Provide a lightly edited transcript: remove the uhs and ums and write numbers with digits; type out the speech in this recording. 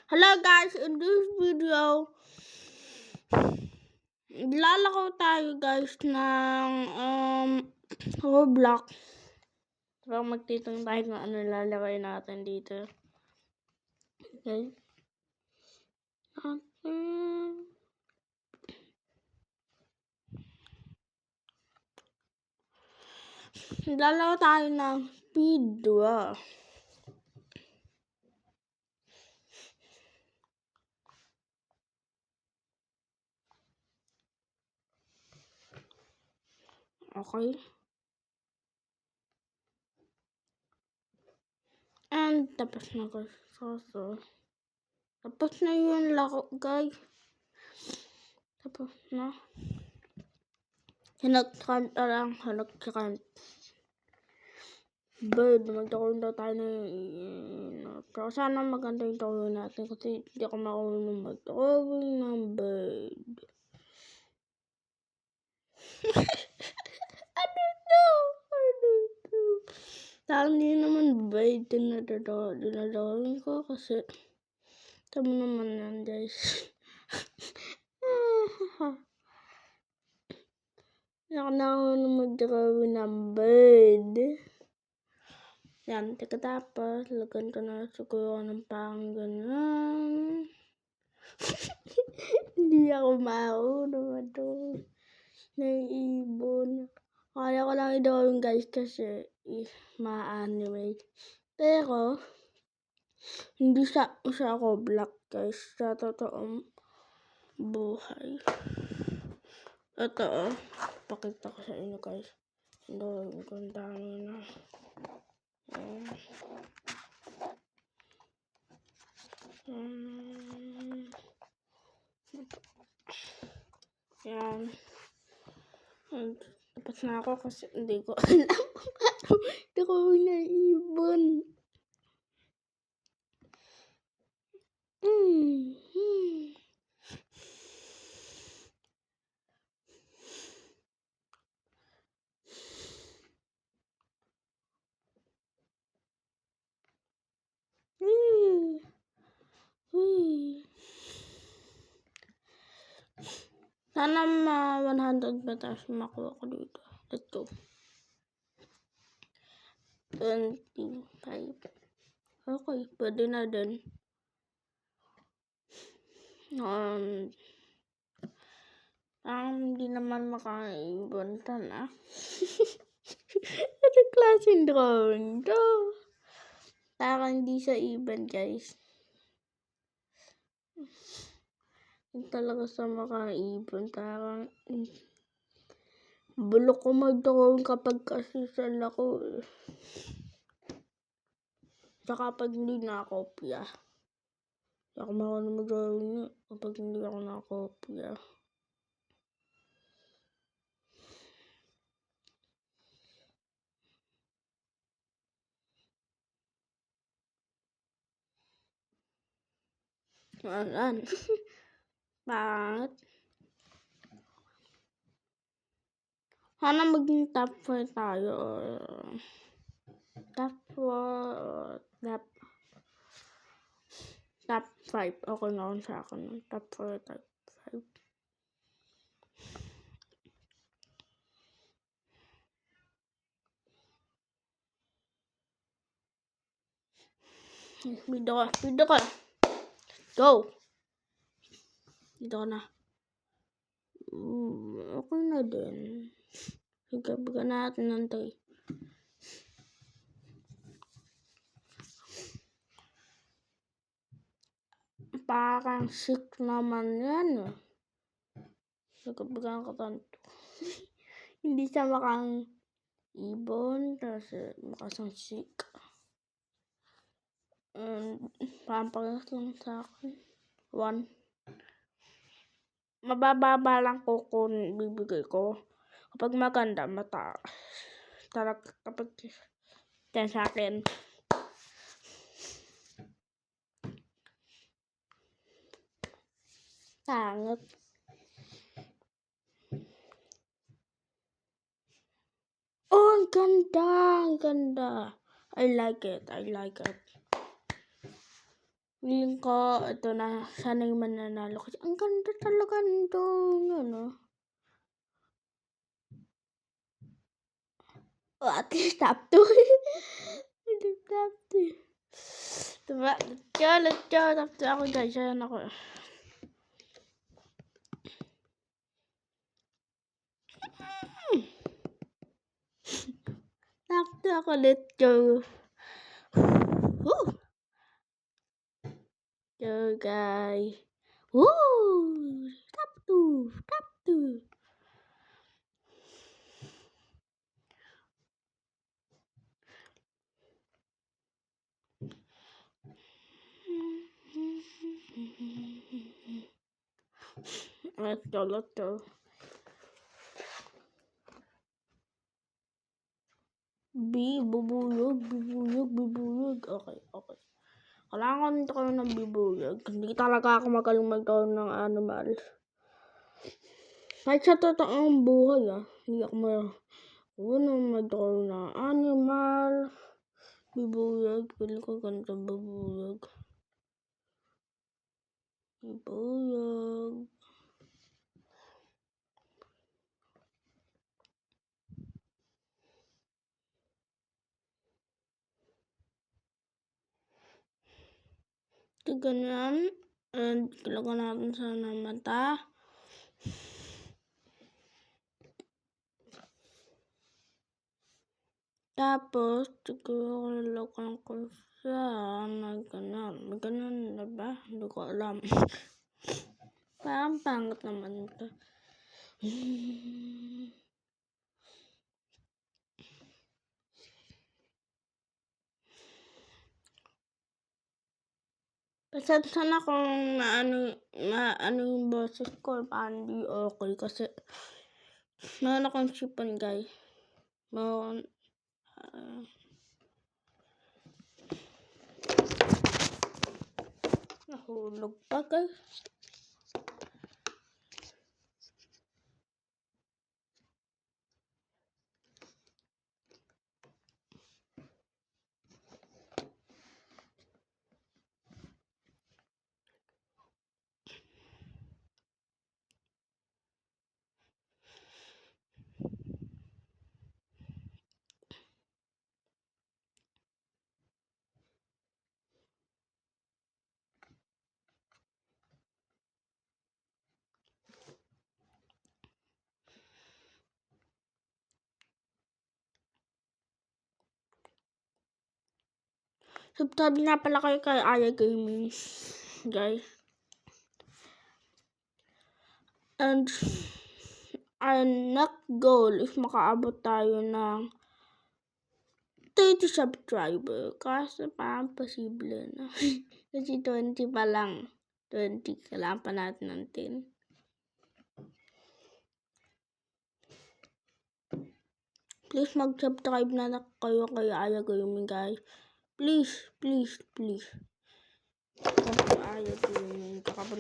Hello guys, in this video, lalakaw tayo guys ng Roblox. So magtitung tayo kung ano lalakay natin dito. Okay. Lalakaw tayo ng speed 2. Okay. And tapos na guys. So. Tapos na yun lako guys. Tapos na. Hinag-count lang. Hinag-count. Bird. Magtakulong daw tayo na pero sana maganda yung tawin natin kasi hindi ako marunong magtawin ng bird. I don't know. Saan hindi naman bird dinadawin ko kasi tama naman yan guys. Hindi ako marunong magtawin ng bird. Yan, tapos lagyan ko na siguro ng parang ganyan. Hindi ako marunong naiibon. Kaya ko lang i-drawing guys kasi ma-animate. Pero, hindi siya ako black guys sa totoong buhay. Ito pakita ko sa inyo guys. Drawing ko ang dami na. Yan. Tapos na ako kasi hindi ko alam hindi ko naibon. Sana 100 pesos makuha ko dito. Let's go. 25. Okay, pwede na din. Hindi naman makaibuntan Ano klaseng drawing to? Parang hindi siya even guys. Hindi talaga sa makaibon. Parang bulok ko mag-drawing kapag kasi sa lako Saka pag hindi nakakopya. Hindi ako marunong mag-drawing kapag hindi ako nakakopya. Ayan. Bakit? Sana maging top 4 tayo. Top 4 top 5. Okay na ako sa akin. Top 4, top 5. Video ka. Go! Dito ka na. Okay na din. Bigyan natin ng 3. Parang 6 naman yan Bigyan ko tanto. Hindi siya makang ibon kasi makasang 6. Pampagas lang sa akin. 1. Mabababa lang ko kung bibigay ko. Kapag maganda, mataas. Kapag 10 sa akin. Sangat. Oh, ang ganda. I like it. Feeling ko, ito na, sana yung mananalo. Kasi ang ganda talaga nito. Ano? Oh, at least top 2. Top 2. Diba? Let's go. Top 2 ako guys. Ayan ako. Top 2 ako. Let's go. Woo! Go guys. Woo! Top 2. Top 2. Let's go, let's go. Bibuyog. Okay. Kailangan ko ng bibuyog. Hindi talaga ako magaling magkaroon ng animal. Kahit sa totoong buhay, hindi ako magkaroon ng animal. Bibuyog. Pili ko ganito bibuyog. Ito ganyan. And ilagay natin sa mata. Tapos, siguro ilagay ko sa ganyan na ba? Hindi ko alam. Parang pangit naman ito. Pasensya na kung maano yung boses ko, parang di okay kasi meron akong sipon guys. Nahulog pa guys. Subscribe na pala kayo kay Aya Gaming, guys. And our next goal is makaabot tayo ng 30 subscriber. Kasi parang posible na. Kasi 20 pa lang. 20. Kailangan pa natin ng 10. Please mag-subscribe na kayo kay Aya Gaming, guys. Please. Aya Gaming.